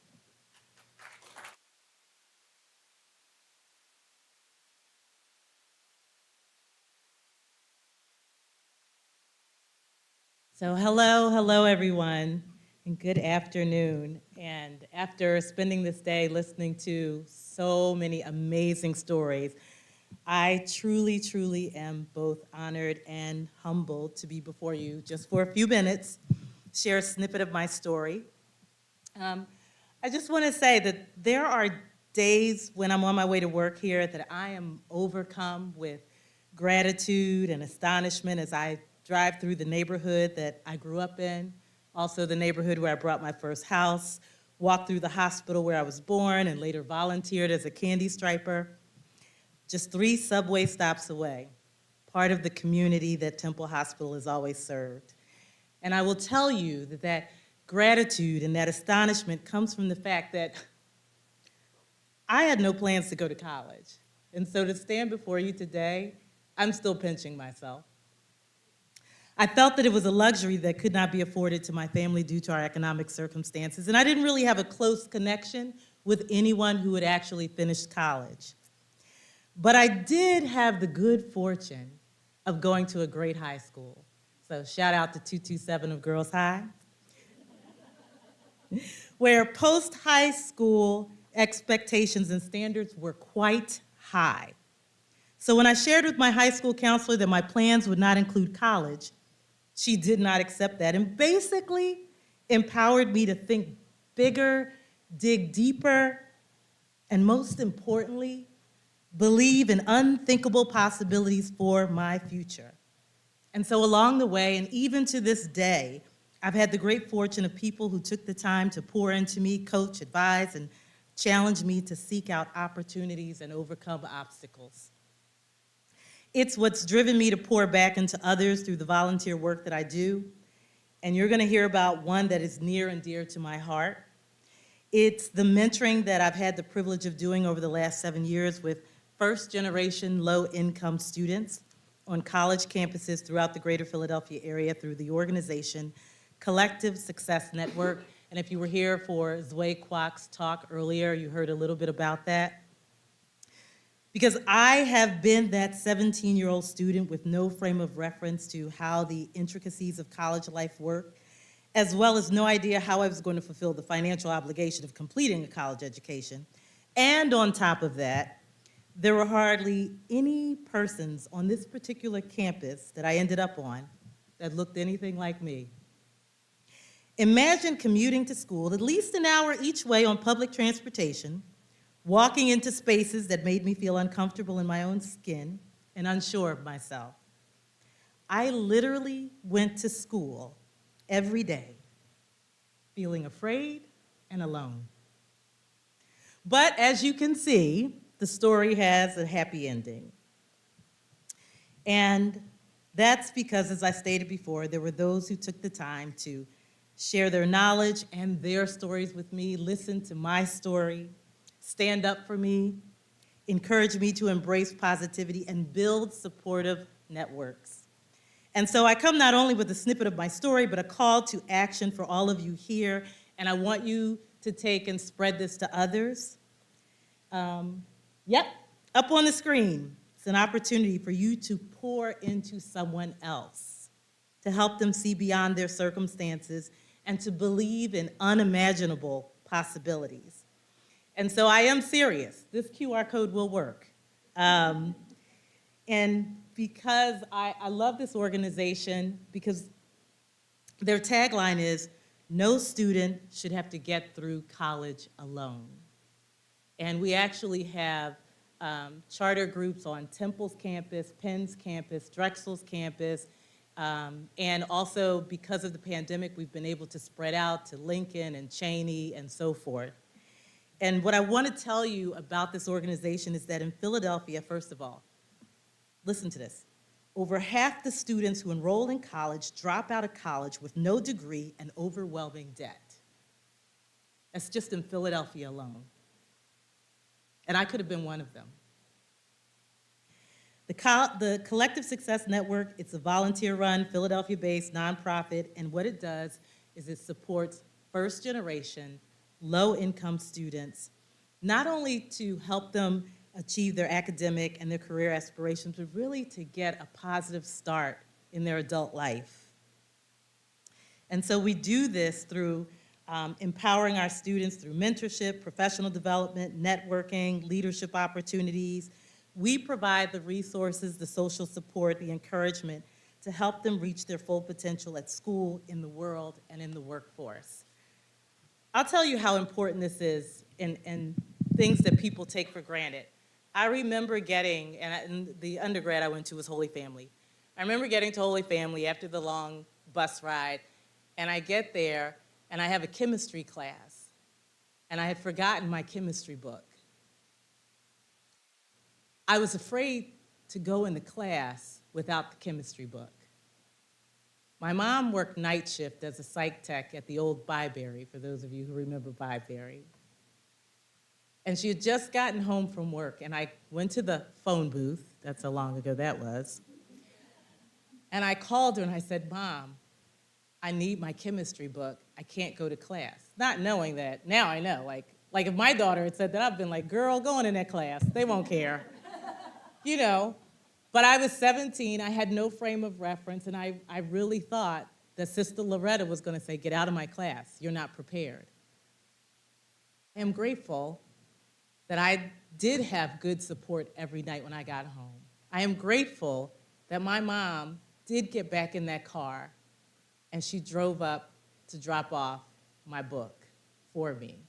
So hello everyone, and good afternoon. And after spending this day listening to so many amazing stories, I truly am both honored and humbled to be before you just for a few minutes, share a snippet of my story. I just want to say that there are days when I'm on my way to work here that I am overcome with gratitude and astonishment as I drive through the neighborhood that I grew up in, also the neighborhood where I bought my first house, walk through the hospital where I was born and later volunteered as a candy striper, just 3 subway stops away, part of the community that Temple Hospital has always served. And I will tell you that that gratitude and that astonishment comes from the fact that I had no plans to go to college. And so to stand before you today, I'm still pinching myself. I felt that it was a luxury that could not be afforded to my family due to our economic circumstances, and I didn't really have a close connection with anyone who had actually finished college. But I did have the good fortune of going to a great high school. So shout out to 227 of Girls High, where post-high school expectations and standards were quite high. So when I shared with my high school counselor that my plans would not include college, she did not accept that and basically empowered me to think bigger, dig deeper, and most importantly, believe in unthinkable possibilities for my future. And so along the way, and even to this day, I've had the great fortune of people who took the time to pour into me, coach, advise, and challenge me to seek out opportunities and overcome obstacles. It's what's driven me to pour back into others through the volunteer work that I do. And you're going to hear about one that is near and dear to my heart. It's the mentoring that I've had the privilege of doing over the last 7 years with first-generation low-income students on college campuses throughout the greater Philadelphia area through the organization Collective Success Network. And if you were here for Zway Kwok's talk earlier, you heard a little bit about that. Because I have been that 17-year-old student with no frame of reference to how the intricacies of college life work, as well as no idea how I was going to fulfill the financial obligation of completing a college education. And on top of that, there were hardly any persons on this particular campus that I ended up on that looked anything like me. Imagine commuting to school at least an hour each way on public transportation, walking into spaces that made me feel uncomfortable in my own skin and unsure of myself. I literally went to school every day, feeling afraid and alone. But as you can see, the story has a happy ending. And that's because, as I stated before, there were those who took the time to share their knowledge and their stories with me, listen to my story, stand up for me, encourage me to embrace positivity, and build supportive networks. And so I come not only with a snippet of my story, but a call to action for all of you here, and I want you to take and spread this to others. Yep, up on the screen, it's an opportunity for you to pour into someone else, to help them see beyond their circumstances and to believe in unimaginable possibilities. And so I am serious. This QR code will work. And because I love this organization, because their tagline is, no student should have to get through college alone. And we actually have charter groups on Temple's campus, Penn's campus, Drexel's campus, and also because of the pandemic, we've been able to spread out to Lincoln and Cheney and so forth. And what I want to tell you about this organization is that in Philadelphia, first of all, listen to this, over half the students who enroll in college drop out of college with no degree and overwhelming debt. That's just in Philadelphia alone. And I could have been one of them. The Collective Success Network, it's a volunteer-run, Philadelphia-based nonprofit, and what it does is it supports first-generation, low-income students, not only to help them achieve their academic and their career aspirations, but really to get a positive start in their adult life. And so we do this through empowering our students through mentorship, professional development, networking, leadership opportunities. We provide the resources, the social support, the encouragement to help them reach their full potential at school, in the world, and in the workforce. I'll tell you how important this is in things that people take for granted. I remember getting, and the undergrad I went to was Holy Family. I remember getting to Holy Family after the long bus ride, and I get there, and I have a chemistry class, and I had forgotten my chemistry book. I was afraid to go in the class without the chemistry book. My mom worked night shift as a psych tech at the old Byberry, for those of you who remember Byberry. And she had just gotten home from work, and I went to the phone booth, that's how long ago that was, And I called her and I said, Mom, I need my chemistry book. I can't go to class. Not knowing that, now I know. Like if my daughter had said that, I've been like, girl, go on in that class. They won't care. You know, but I was 17. I had no frame of reference, and I really thought that Sister Loretta was going to say, get out of my class. You're not prepared. I am grateful that I did have good support every night when I got home. I am grateful that my mom did get back in that car and she drove up to drop off my book for me.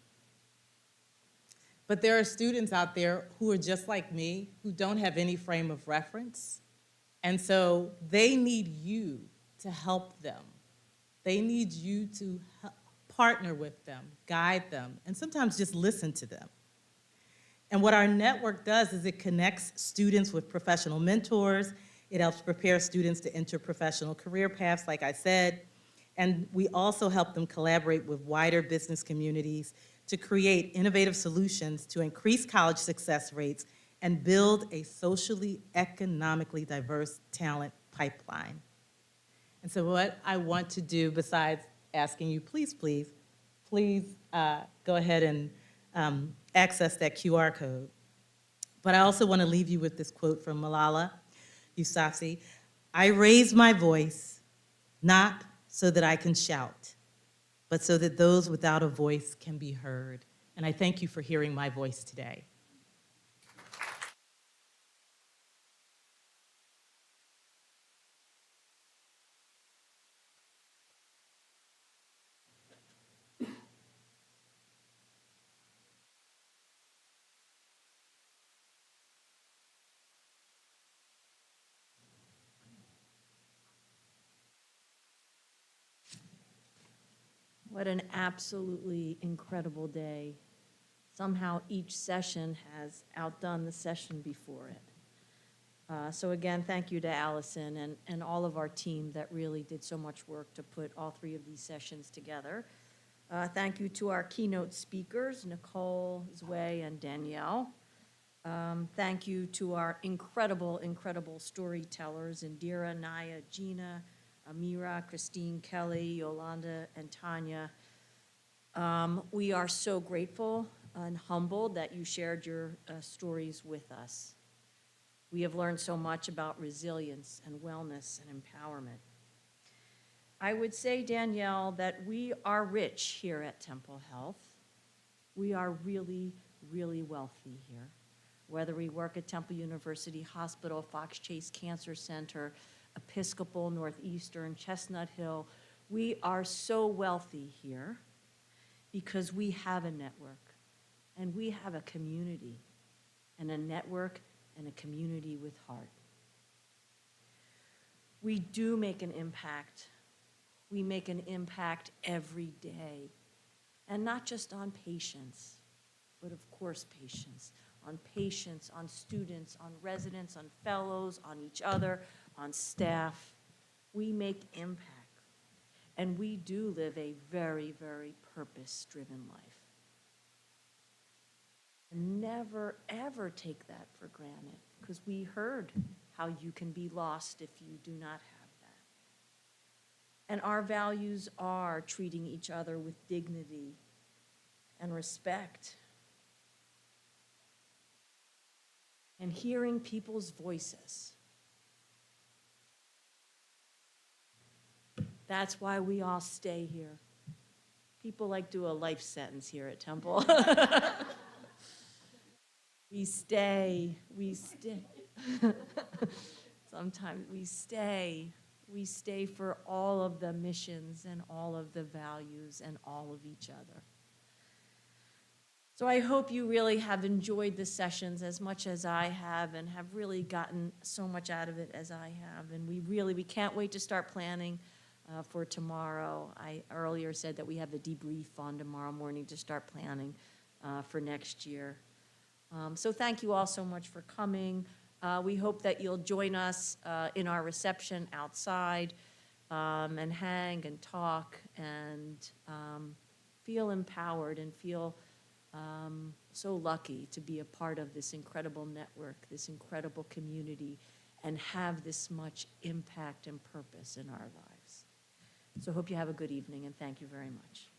But there are students out there who are just like me, who don't have any frame of reference, and so they need you to help them. They need you to partner with them, guide them, and sometimes just listen to them. And what our network does is it connects students with professional mentors. It helps prepare students to enter professional career paths, like I said. And we also help them collaborate with wider business communities to create innovative solutions to increase college success rates and build a socially, economically diverse talent pipeline. And so what I want to do, besides asking you, please go ahead and access that QR code. But I also want to leave you with this quote from Malala Yousafzai. I raise my voice not so that I can shout, but so that those without a voice can be heard. And I thank you for hearing my voice today. What an absolutely incredible day. Somehow each session has outdone the session before it. So again, thank you to Allison and all of our team that really did so much work to put all three of these sessions together. Thank you to our keynote speakers, Nicole, Zwei, and Danielle. Thank you to our incredible storytellers, Indira, Naya, Gina, Amira, Christine, Kelly, Yolanda, and Tanya. We are so grateful and humbled that you shared your stories with us. We have learned so much about resilience and wellness and empowerment. I would say, Danielle, that we are rich here at Temple Health. We are really, really wealthy here. Whether we work at Temple University Hospital, Fox Chase Cancer Center, Episcopal, Northeastern, Chestnut Hill, we are so wealthy here because we have a network and we have a community and a network and a community with heart. We do make an impact. We make an impact every day, and not just on patients, but of course patients, on students, on residents, on fellows, on each other, on staff. We make impact, and we do live a very, very purpose-driven life. And never, ever take that for granted, because we heard how you can be lost if you do not have that. And our values are treating each other with dignity and respect, and hearing people's voices. That's why we all stay here. People like do a life sentence here at Temple. We stay. Sometimes we stay. We stay for all of the missions and all of the values and all of each other. So I hope you really have enjoyed the sessions as much as I have and have really gotten so much out of it as I have. And we can't wait to start planning for tomorrow. I earlier said that we have the debrief on tomorrow morning to start planning for next year. So thank you all so much for coming. We hope that you'll join us in our reception outside and hang and talk and feel empowered and feel so lucky to be a part of this incredible network, this incredible community, and have this much impact and purpose in our lives. So I hope you have a good evening, and thank you very much.